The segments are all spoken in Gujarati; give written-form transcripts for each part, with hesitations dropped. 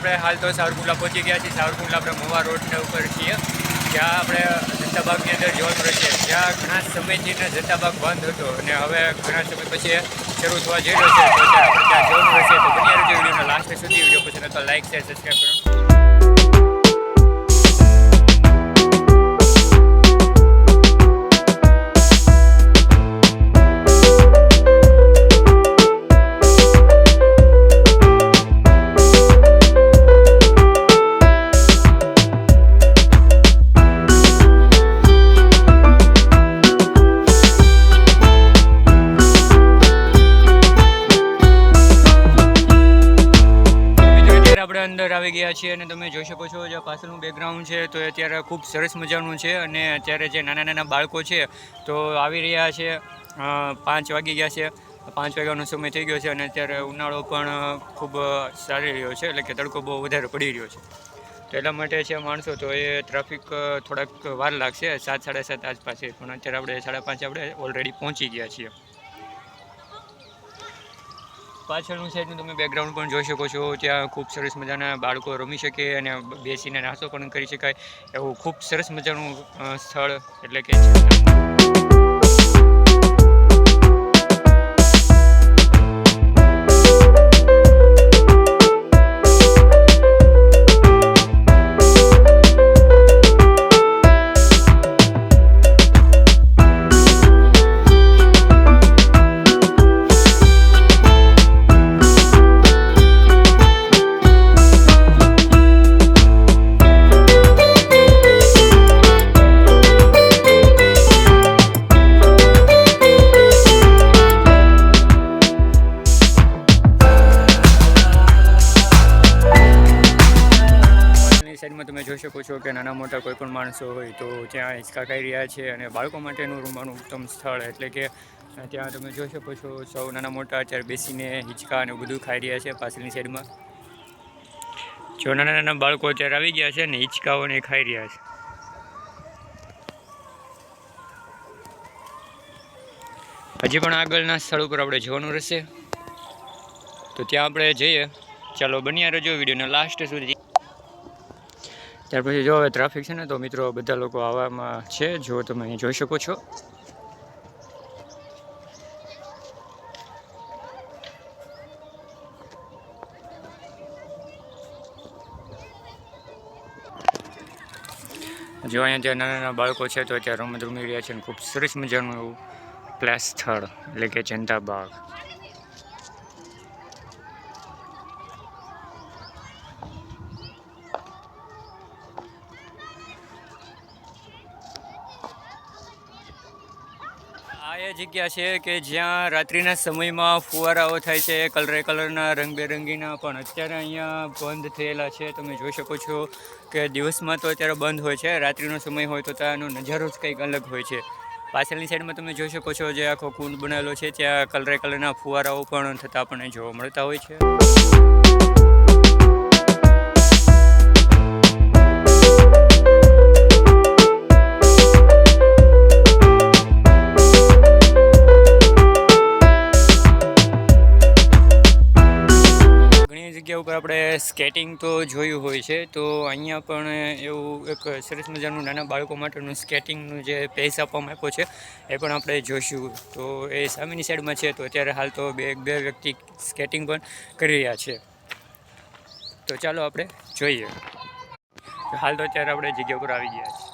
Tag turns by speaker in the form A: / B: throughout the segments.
A: આપણે હાલ તો સાવરકુંડલા પહોંચી ગયા છીએ। સાવરકુંડલા આપણે મોવા રોડના ઉપર છીએ, જ્યાં આપણે જનતા બાગની અંદર જોવાનું રહેશે, જ્યાં ઘણા સમયથી જનતા બાગ બંધ હતો અને હવે ઘણા સમય પછી શરૂ થવા જઈ રહ્યો છે। તો ત્યારે આપણે ત્યાં જોવાનું રહેશે। તો બની રહેજો વિડીયોના લાસ્ટ સુધી। વિડીયો પસંદ તો લાઈક શેર સબસ્ક્રાઈબ કરો। અંદર આવી ગયા છીએ અને તમે જોઈ શકો છો જે પાછળનું બેકગ્રાઉન્ડ છે તો અત્યારે ખૂબ સરસ મજાનું છે। અને અત્યારે જે નાના નાના બાળકો છે તો આવી રહ્યા છે। 5 વાગી ગયા છે, 5 વાગ્યાનો સમય થઈ ગયો છે અને અત્યારે ઉનાળો પણ ખૂબ સારી રહ્યો છે, એટલે કે તડકો બહુ વધારે પડી રહ્યો છે। તો એટલા માટે છે માણસો તો એ ટ્રાફિક થોડાક વાર લાગશે, 7 સાડા 7 આસપાસ છે, પણ અત્યારે આપણે 5:30 આપણે ઓલરેડી પહોંચી ગયા છીએ। પાછળનું સાઈડનું તમે બેકગ્રાઉન્ડ પણ જોઈ શકો છો, ત્યાં ખૂબ સરસ મજાના બાળકો રમી શકે અને બેસીને નાસ્તો પણ કરી શકાય એવું ખૂબ સરસ મજાનું સ્થળ એટલે કે સાઈડમાં તમે જોઈ શકો છો કે નાના મોટા કોઈ પણ માણસો હોય તો ત્યાં હિંચકા ખાઈ રહ્યા છે અને બાળકો માટેનું રમવાનું ઉત્તમ સ્થળ એટલે કે ત્યાં તમે જોઈ શકો છો સૌ નાના મોટા અત્યારે બેસીને હિંચકા અને બધું ખાઈ રહ્યા છે। પાછળની સાઈડમાં જો નાના નાના બાળકો અત્યારે આવી ગયા છે અને હિંચકાઓને ખાઈ રહ્યા છે। હજી પણ આગળના સ્થળ ઉપર આપણે જવાનું રહેશે, તો ત્યાં આપણે જઈએ। ચાલો બન્યા રહેજો વિડીયોના લાસ્ટ સુધી। ત્યાર પછી જો હવે ટ્રાફિક છે ને તો મિત્રો બધા લોકો આવવામાં છે, જો તમે અહીં જોઈ શકો છો। જો અહીંયા ત્યાં નાના નાના બાળકો છે તો અત્યારે રમત રમી રહ્યા છે અને ખૂબ સરસ મજાનું એવું પ્લેસ સ્થળ એટલે કે જનતા બાગ। આ એ જગ્યા છે કે જ્યાં રાત્રિના સમયમાં ફુવારાઓ થાય છે, કલરના રંગબેરંગીના, પણ અત્યારે અહીંયા બંધ થયેલા છે। તમે જોઈ શકો છો કે દિવસમાં તો અત્યારે બંધ હોય છે, રાત્રિનો સમય હોય તો ત્યાંનો નજારો જ કંઈક અલગ હોય છે। પાછળની સાઈડમાં તમે જોઈ શકો છો જે આખો કુંડ બનાવેલો છે, ત્યાં કલરના ફુવારાઓ પણ થતા આપણને જોવા મળતા હોય છે। જગ્યા ઉપર આપણે સ્કેટિંગ તો જોયું હોય છે, તો અહીંયા પણ એવું એક સરસ મજાનું નાના બાળકો માટેનું સ્કેટિંગનું જે પેસ આપવામાં આપ્યો છે એ પણ આપણે જોઈશું। તો એ સામેની સાઈડમાં છે, તો અત્યારે હાલ તો બે વ્યક્તિ સ્કેટિંગ પણ કરી રહ્યા છે। તો ચાલો આપણે જોઈએ। હાલ તો અત્યારે આપણે જગ્યા ઉપર આવી ગયા છીએ।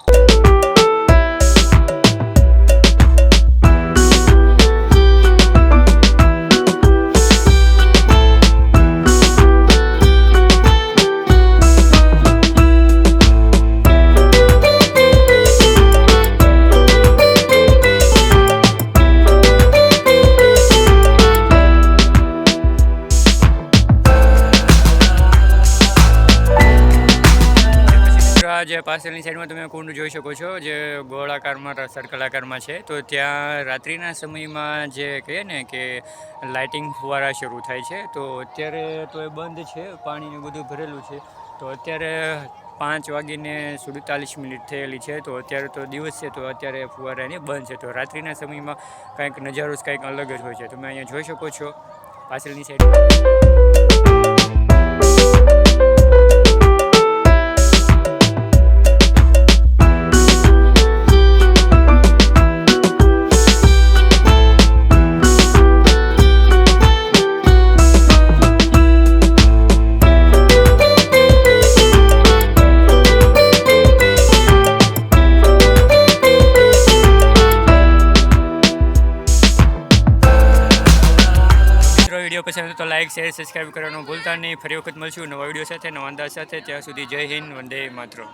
A: જે પાછળની સાઈડમાં તમે કુંડ જોઈ શકો છો, જે ગોળાકારમાં સર્કલ આકારમાં છે, તો ત્યાં રાત્રિના સમયમાં જે કહીએ ને કે લાઇટિંગ ફુવારા શરૂ થાય છે, તો અત્યારે તો એ બંધ છે, પાણીને બધું ભરેલું છે। તો અત્યારે 5:47 થયેલી છે, તો અત્યારે તો દિવસ છે, તો અત્યારે ફુવારાની બંધ છે। તો રાત્રિના સમયમાં કંઈક નજારો જ કંઈક અલગ જ હોય છે। તમે અહીંયા જોઈ શકો છો પાછળની સાઈડ। પસંદ તો લાઇક શેર સબસ્ક્રાઈબ કરવાનું ભૂલતા નહીં. ફરી વખત મળશું નવા વિડીયો સાથે, નવા અંદાજ સાથે. ત્યાં સુધી જય હિન્દ, વંદે માતરમ.